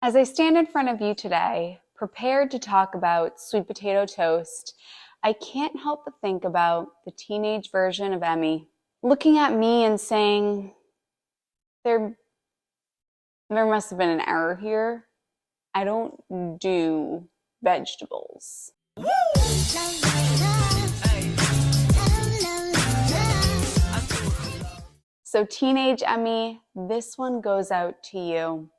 As I stand in front of you today, prepared to talk about sweet potato toast, I can't help but think about the teenage version of Emmie, looking at me and saying, there, there must have been an error here. I don't do vegetables. So teenage Emmie, this one goes out to you.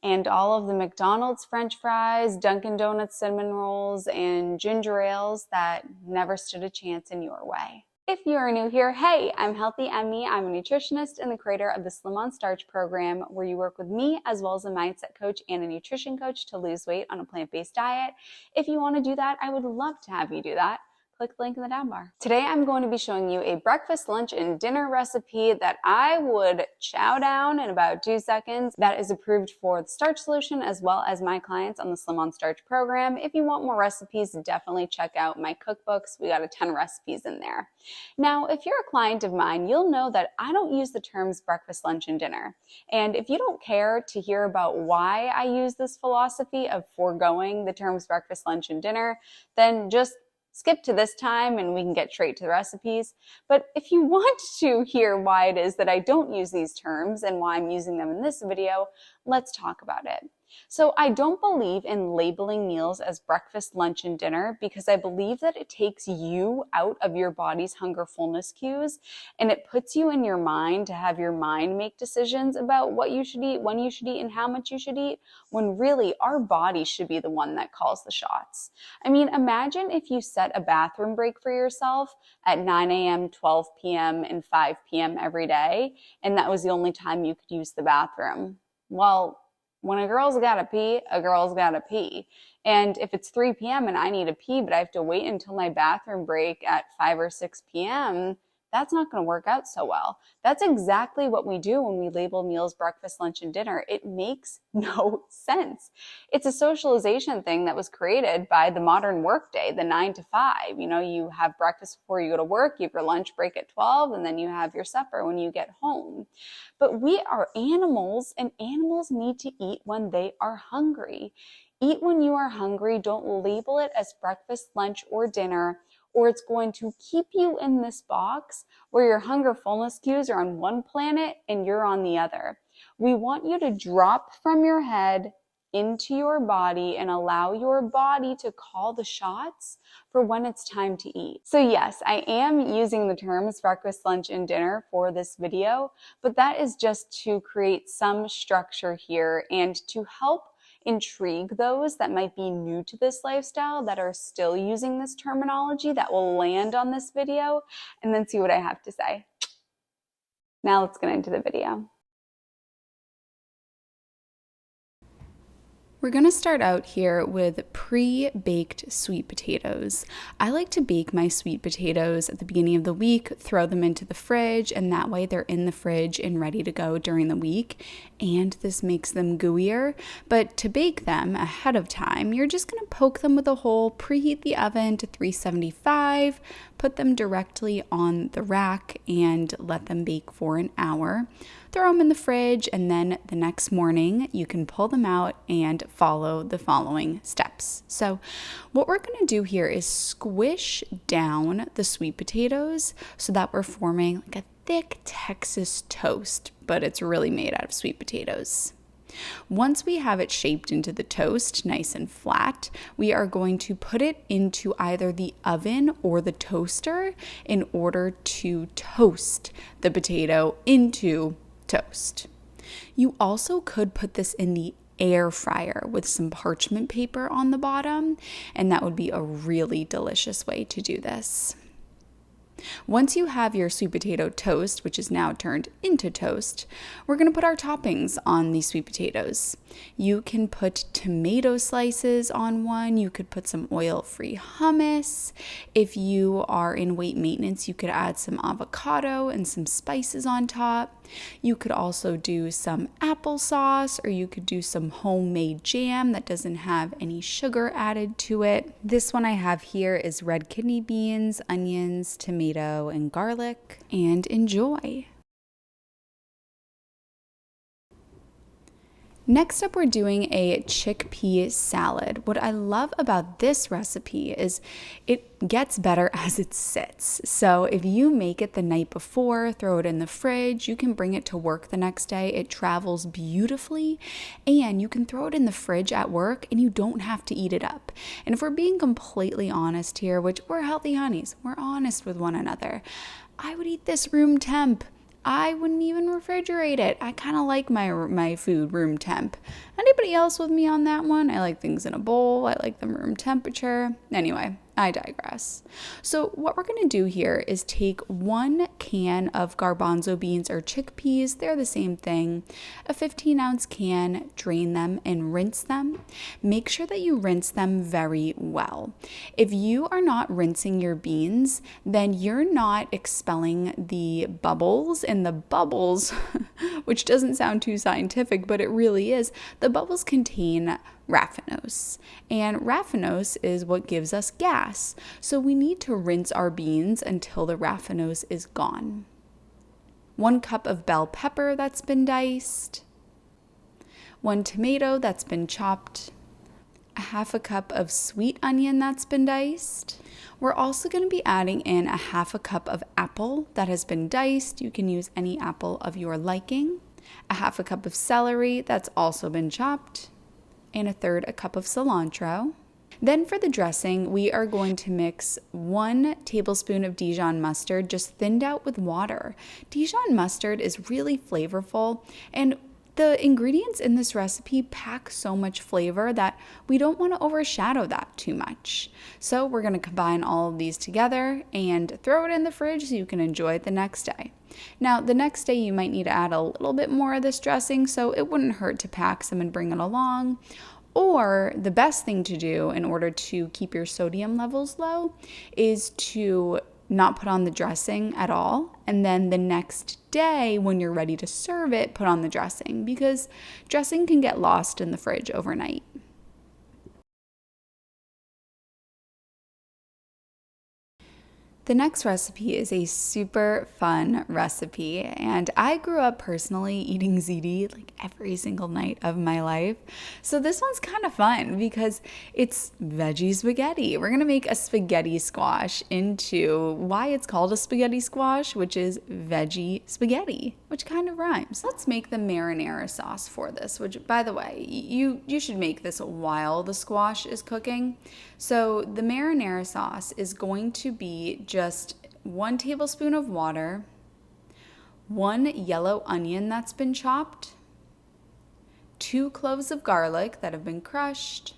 And all of the McDonald's French fries, Dunkin' Donuts cinnamon rolls, and ginger ales that never stood a chance in your way. If you are new here, hey, I'm Healthy Emmie. I'm a nutritionist and the creator of the Slim on Starch program, where you work with me as well as a mindset coach and a nutrition coach to lose weight on a plant-based diet. If you want to do that, I would love to have you do that. Click the link in the down bar. Today, I'm going to be showing you a breakfast, lunch, and dinner recipe that I would chow down in about 2 seconds. That is approved for the Starch Solution as well as my clients on the Slim on Starch program. If you want more recipes, definitely check out my cookbooks. We got a ton of recipes in there. Now, if you're a client of mine, you'll know that I don't use the terms breakfast, lunch, and dinner. And if you don't care to hear about why I use this philosophy of foregoing the terms breakfast, lunch, and dinner, then just skip to this time and we can get straight to the recipes. But if you want to hear why it is that I don't use these terms and why I'm using them in this video, let's talk about it. So I don't believe in labeling meals as breakfast, lunch, and dinner because I believe that it takes you out of your body's hunger fullness cues and it puts you in your mind to have your mind make decisions about what you should eat, when you should eat, and how much you should eat, when really our body should be the one that calls the shots. I mean, imagine if you set a bathroom break for yourself at 9 a.m., 12 p.m., and 5 p.m. every day, and that was the only time you could use the bathroom. Well, when a girl's gotta pee, a girl's gotta pee. And if it's 3 p.m. and I need to pee, but I have to wait until my bathroom break at 5 or 6 p.m., that's not going to work out so well. That's exactly what we do when we label meals breakfast, lunch, and dinner. It makes no sense. It's a socialization thing that was created by the modern workday, the 9 to 5. You know, you have breakfast before you go to work, you have your lunch break at 12, and then you have your supper when you get home. But we are animals, and animals need to eat when they are hungry. Eat when you are hungry. Don't label it as breakfast, lunch, or dinner, or it's going to keep you in this box where your hunger fullness cues are on one planet and you're on the other. We want you to drop from your head into your body and allow your body to call the shots for when it's time to eat. So yes, I am using the terms breakfast, lunch, and dinner for this video, but that is just to create some structure here and to help intrigue those that might be new to this lifestyle that are still using this terminology that will land on this video, and then see what I have to say. Now let's get into the video. We're going to start out here with pre-baked sweet potatoes. I like to bake my sweet potatoes at the beginning of the week, throw them into the fridge, and that way they're in the fridge and ready to go during the week. And this makes them gooier. But to bake them ahead of time, you're just going to poke them with a hole, preheat the oven to 375, put them directly on the rack, and let them bake for an hour. Throw them in the fridge, and then the next morning you can pull them out and follow the following steps. So what we're going to do here is squish down the sweet potatoes so that we're forming like a thick Texas toast, but it's really made out of sweet potatoes. Once we have it shaped into the toast, nice and flat, we are going to put it into either the oven or the toaster in order to toast the potato into toast. You also could put this in the air fryer with some parchment paper on the bottom, and that would be a really delicious way to do this. Once you have your sweet potato toast, which is now turned into toast, we're going to put our toppings on these sweet potatoes. You can put tomato slices on one. You could put some oil-free hummus. If you are in weight maintenance, you could add some avocado and some spices on top. You could also do some applesauce, or you could do some homemade jam that doesn't have any sugar added to it. This one I have here is red kidney beans, onions, tomato, and garlic, and enjoy. Next up, we're doing a chickpea salad. What I love about this recipe is it gets better as it sits. So if you make it the night before, throw it in the fridge, you can bring it to work the next day. It travels beautifully, and you can throw it in the fridge at work and you don't have to eat it up. And if we're being completely honest here, which we're healthy honeys, we're honest with one another, I would eat this room temp. I wouldn't even refrigerate it. I kind of like my food room temp. Anybody else with me on that one? I like things in a bowl. I like them room temperature. Anyway, I digress. So what we're going to do here is take 1 can of garbanzo beans or chickpeas. They're the same thing. A 15-ounce can, drain them and rinse them. Make sure that you rinse them very well. If you are not rinsing your beans, then you're not expelling the bubbles, and the bubbles, which doesn't sound too scientific, but it really is, the bubbles contain raffinose, and raffinose is what gives us gas. So we need to rinse our beans until the raffinose is gone. 1 cup of bell pepper that's been diced, 1 tomato that's been chopped, a 1/2 cup of sweet onion that's been diced. We're also going to be adding in a 1/2 cup of apple that has been diced. You can use any apple of your liking. A 1/2 cup of celery that's also been chopped, and 1/3 cup of cilantro. Then for the dressing, we are going to mix 1 tablespoon of Dijon mustard, just thinned out with water. Dijon mustard is really flavorful, and the ingredients in this recipe pack so much flavor that we don't want to overshadow that too much. So we're going to combine all of these together and throw it in the fridge so you can enjoy it the next day. Now, the next day you might need to add a little bit more of this dressing, so it wouldn't hurt to pack some and bring it along. Or the best thing to do in order to keep your sodium levels low is to not put on the dressing at all, and then the next day when you're ready to serve it, put on the dressing, because dressing can get lost in the fridge overnight. The next recipe is a super fun recipe, and I grew up personally eating ziti like every single night of my life. So this one's kind of fun because it's veggie spaghetti. We're gonna make a spaghetti squash into why it's called a spaghetti squash, which is veggie spaghetti, which kind of rhymes. Let's make the marinara sauce for this, which, by the way, you should make this while the squash is cooking. So the marinara sauce is going to be just 1 tablespoon of water, 1 yellow onion that's been chopped, 2 cloves of garlic that have been crushed,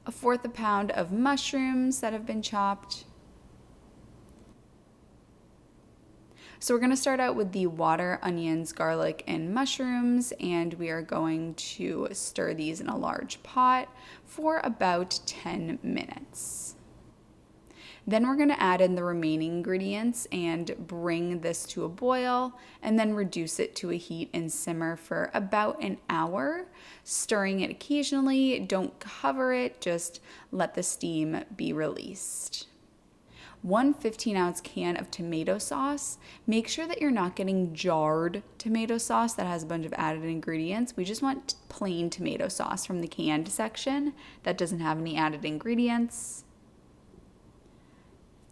1/4 pound of mushrooms that have been chopped. So we're going to start out with the water, onions, garlic, and mushrooms, and we are going to stir these in a large pot for about 10 minutes. Then we're going to add in the remaining ingredients and bring this to a boil, and then reduce it to a heat and simmer for about an hour, stirring it occasionally. Don't cover it, just let the steam be released. 1 15-ounce can of tomato sauce. Make sure that you're not getting jarred tomato sauce that has a bunch of added ingredients. We just want plain tomato sauce from the canned section that doesn't have any added ingredients.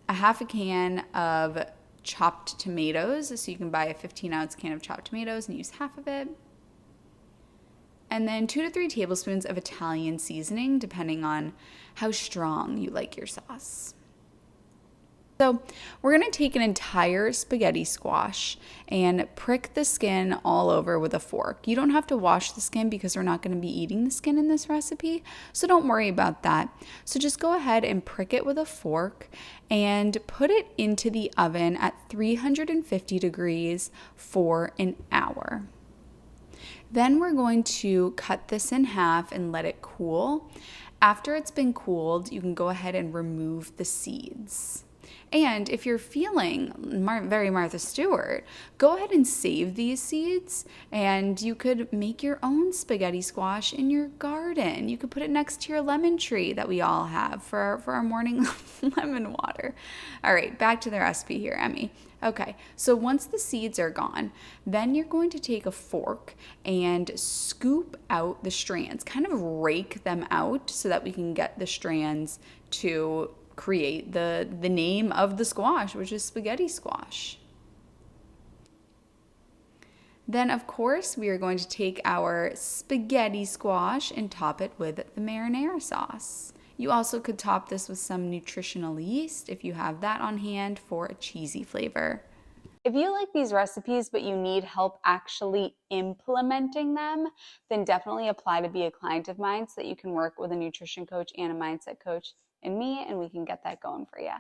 A 1/2 can of chopped tomatoes. So you can buy a 15-ounce can of chopped tomatoes and use half of it. And then 2 to 3 tablespoons of Italian seasoning, depending on how strong you like your sauce. So we're going to take an entire spaghetti squash and prick the skin all over with a fork. You don't have to wash the skin because we're not going to be eating the skin in this recipe, so don't worry about that. So just go ahead and prick it with a fork and put it into the oven at 350 degrees for an hour. Then we're going to cut this in half and let it cool. After it's been cooled, you can go ahead and remove the seeds. And if you're feeling very Martha Stewart, go ahead and save these seeds, and you could make your own spaghetti squash in your garden. You could put it next to your lemon tree that we all have for our morning lemon water. All right, back to the recipe here, Emmie. Okay, so once the seeds are gone, then you're going to take a fork and scoop out the strands, kind of rake them out so that we can get the strands to create the name of the squash, which is spaghetti squash. Then, of course, we are going to take our spaghetti squash and top it with the marinara sauce. You also could top this with some nutritional yeast if you have that on hand for a cheesy flavor. If you like these recipes but you need help actually implementing them, then definitely apply to be a client of mine so that you can work with a nutrition coach and a mindset coach and me, and we can get that going for you.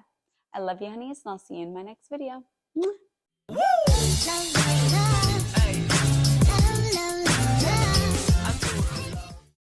I love you, honeys, and I'll see you in my next video.